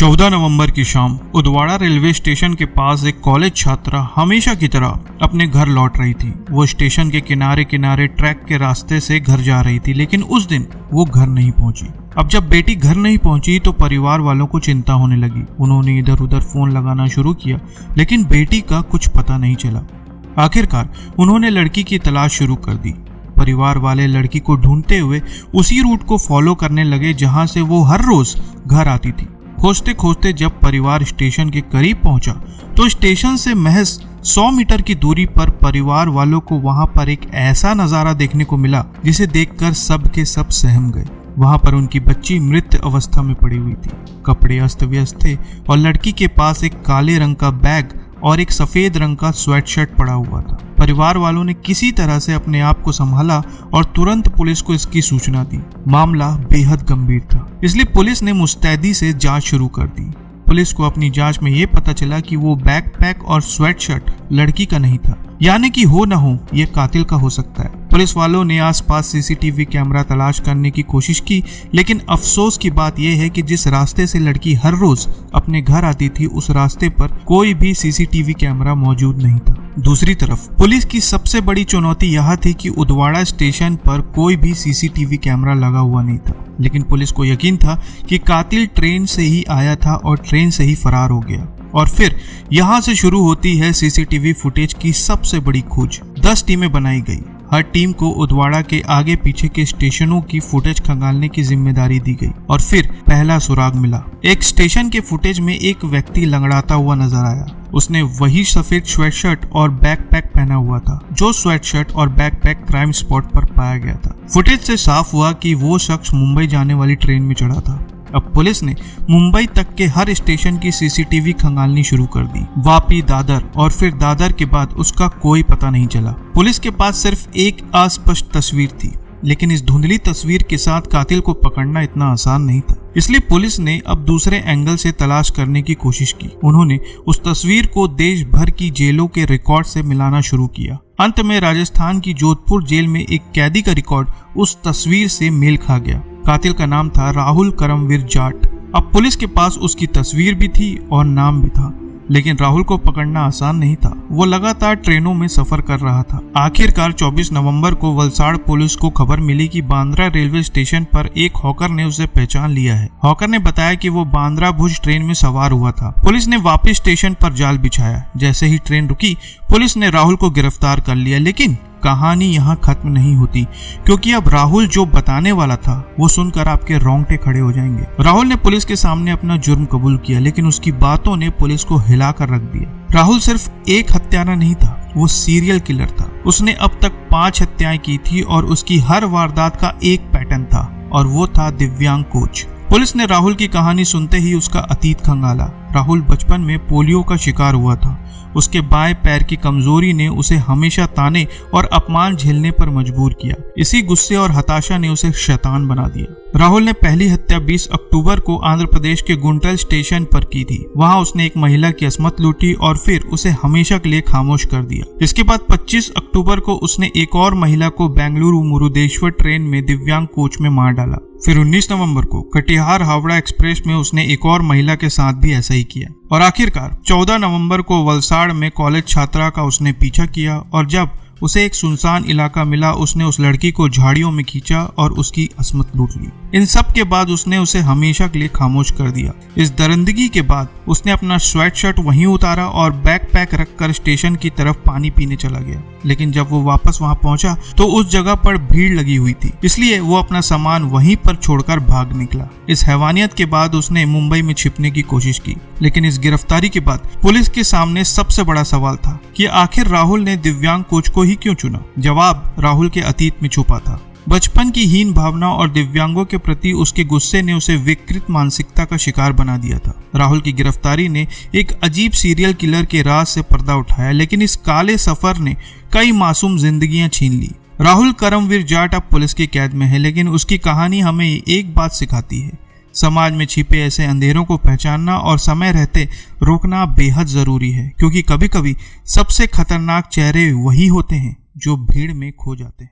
14 नवंबर की शाम Udvada railway station के पास एक कॉलेज छात्रा हमेशा की तरह अपने घर लौट रही थी। वो स्टेशन के किनारे किनारे ट्रैक के रास्ते से घर जा रही थी, लेकिन उस दिन वो घर नहीं पहुंची। अब जब बेटी घर नहीं पहुंची तो परिवार वालों को चिंता होने लगी। उन्होंने इधर उधर फोन लगाना शुरू किया, लेकिन बेटी का कुछ पता नहीं चला। आखिरकार उन्होंने लड़की की तलाश शुरू कर दी। परिवार वाले लड़की को ढूंढते हुए उसी रूट को फॉलो करने लगे जहां से वो हर रोज घर आती थी। खोजते खोजते जब परिवार स्टेशन के करीब पहुंचा तो स्टेशन से महज 100 मीटर की दूरी पर परिवार वालों को वहां पर एक ऐसा नजारा देखने को मिला जिसे देखकर सब के सब सहम गए। वहां पर उनकी बच्ची मृत अवस्था में पड़ी हुई थी। कपड़े अस्त व्यस्त थे और लड़की के पास एक काले रंग का बैग और एक सफेद रंग का स्वेटशर्ट पड़ा हुआ था। परिवार वालों ने किसी तरह से अपने आप को संभाला और तुरंत पुलिस को इसकी सूचना दी। मामला बेहद गंभीर था, इसलिए पुलिस ने मुस्तैदी से जांच शुरू कर दी। पुलिस को अपनी जांच में यह पता चला कि वो बैकपैक और स्वेटशर्ट लड़की का नहीं था, यानी कि हो न हो ये कातिल का हो सकता है। पुलिस वालों ने आसपास सीसीटीवी कैमरा तलाश करने की कोशिश की, लेकिन अफसोस की बात यह है कि जिस रास्ते से लड़की हर रोज अपने घर आती थी उस रास्ते पर कोई भी सीसीटीवी कैमरा मौजूद नहीं था। दूसरी तरफ पुलिस की सबसे बड़ी चुनौती यह थी कि उदवाड़ा स्टेशन पर कोई भी सीसीटीवी कैमरा लगा हुआ नहीं था, लेकिन पुलिस को यकीन था कि कातिल ट्रेन से ही आया था और ट्रेन से ही फरार हो गया। और फिर यहाँ से शुरू होती है सीसीटीवी फुटेज की सबसे बड़ी खोज। 10 टीमें बनाई गई। हर टीम को उदवाड़ा के आगे पीछे के स्टेशनों की फुटेज खंगालने की जिम्मेदारी दी गई और फिर पहला सुराग मिला। एक स्टेशन के फुटेज में एक व्यक्ति लंगड़ाता हुआ नजर आया। उसने वही सफेद स्वेटशर्ट और बैकपैक पहना हुआ था जो स्वेटशर्ट और बैकपैक क्राइम स्पॉट पर पाया गया था। फुटेज से साफ हुआ कि वो शख्स मुंबई जाने वाली ट्रेन में चढ़ा था। अब पुलिस ने मुंबई तक के हर स्टेशन की सीसीटीवी खंगालनी शुरू कर दी। वापी, दादर और फिर दादर के बाद उसका कोई पता नहीं चला। पुलिस के पास सिर्फ एक अस्पष्ट तस्वीर थी, लेकिन इस धुंधली तस्वीर के साथ कातिल को पकड़ना इतना आसान नहीं था। इसलिए पुलिस ने अब दूसरे एंगल से तलाश करने की कोशिश की। उन्होंने उस तस्वीर को देश भर की जेलों के रिकॉर्ड से मिलाना शुरू किया। अंत में राजस्थान की जोधपुर जेल में एक कैदी का रिकॉर्ड उस तस्वीर से मेल खा गया। कातिल का नाम था राहुल करमवीर जाट। अब पुलिस के पास उसकी तस्वीर भी थी और नाम भी था, लेकिन राहुल को पकड़ना आसान नहीं था। वो लगातार ट्रेनों में सफर कर रहा था। आखिरकार 24 नवंबर को वलसाड़ पुलिस को खबर मिली कि बांद्रा रेलवे स्टेशन पर एक हॉकर ने उसे पहचान लिया है। हॉकर ने बताया कि वो बांद्रा भुज ट्रेन में सवार हुआ था। पुलिस ने वापस स्टेशन पर जाल बिछाया। जैसे ही ट्रेन रुकी, पुलिस ने राहुल को गिरफ्तार कर लिया, लेकिन कहानी यहाँ खत्म नहीं होती, क्योंकि अब राहुल जो बताने वाला था वो सुनकर आपके रोंगटे खड़े हो जाएंगे। राहुल ने पुलिस के सामने अपना जुर्म कबूल किया, लेकिन उसकी बातों ने पुलिस को हिलाकर रख दिया। राहुल सिर्फ एक हत्यारा नहीं था, वो सीरियल किलर था। उसने अब तक 5 हत्याएं की थी और उसकी हर वारदात का एक पैटर्न था, और वो था दिव्यांग कोच। पुलिस ने राहुल की कहानी सुनते ही उसका अतीत खंगाला। राहुल बचपन में पोलियो का शिकार हुआ था। उसके बाएं पैर की कमजोरी ने उसे हमेशा ताने और अपमान झेलने पर मजबूर किया। इसी गुस्से और हताशा ने उसे शैतान बना दिया। राहुल ने पहली हत्या 20 अक्टूबर को आंध्र प्रदेश के गुंटल स्टेशन पर की थी। वहां उसने एक महिला की अस्मत लूटी और फिर उसे हमेशा के लिए खामोश कर दिया। इसके बाद 25 अक्टूबर को उसने एक और महिला को बेंगलुरु मुरुदेश्वर ट्रेन में दिव्यांग कोच में मार डाला। फिर 19 नवंबर को कटिहार हावड़ा एक्सप्रेस में उसने एक और महिला के साथ भी ऐसा ही किया। और आखिरकार 14 नवंबर को वलसाड़ में कॉलेज छात्रा का उसने पीछा किया, और जब उसे एक सुनसान इलाका मिला उसने उस लड़की को झाड़ियों में खींचा और उसकी अस्मत लूट ली। इन सब के बाद उसने उसे हमेशा के लिए खामोश कर दिया। इस दरिंदगी के बाद उसने अपना स्वेटशर्ट वहीं उतारा और बैकपैक रखकर स्टेशन की तरफ पानी पीने चला गया। लेकिन जब वो वापस वहां पहुंचा तो उस जगह पर भीड़ लगी हुई थी, इसलिए वो अपना सामान वहीं पर छोड़कर भाग निकला। इस हैवानियत के बाद उसने मुंबई में छिपने की कोशिश की, लेकिन इस गिरफ्तारी के बाद पुलिस के सामने सबसे बड़ा सवाल था कि आखिर राहुल ने दिव्यांग कोच को ही क्यों चुना। जवाब राहुल के अतीत में छुपा था। बचपन की हीन भावना और दिव्यांगों के प्रति उसके गुस्से ने उसे विकृत मानसिकता का शिकार बना दिया था। राहुल की गिरफ्तारी ने एक अजीब सीरियल किलर के राज से पर्दा उठाया, लेकिन इस काले सफर ने कई मासूम जिंदगियां छीन ली। राहुल करमवीर जाट अब पुलिस की कैद में है, लेकिन उसकी कहानी हमें एक बात सिखाती है। समाज में छिपे ऐसे अंधेरों को पहचानना और समय रहते रोकना बेहद जरूरी है, क्योंकि कभी कभी सबसे खतरनाक चेहरे वही होते हैं जो भीड़ में खो जाते हैं।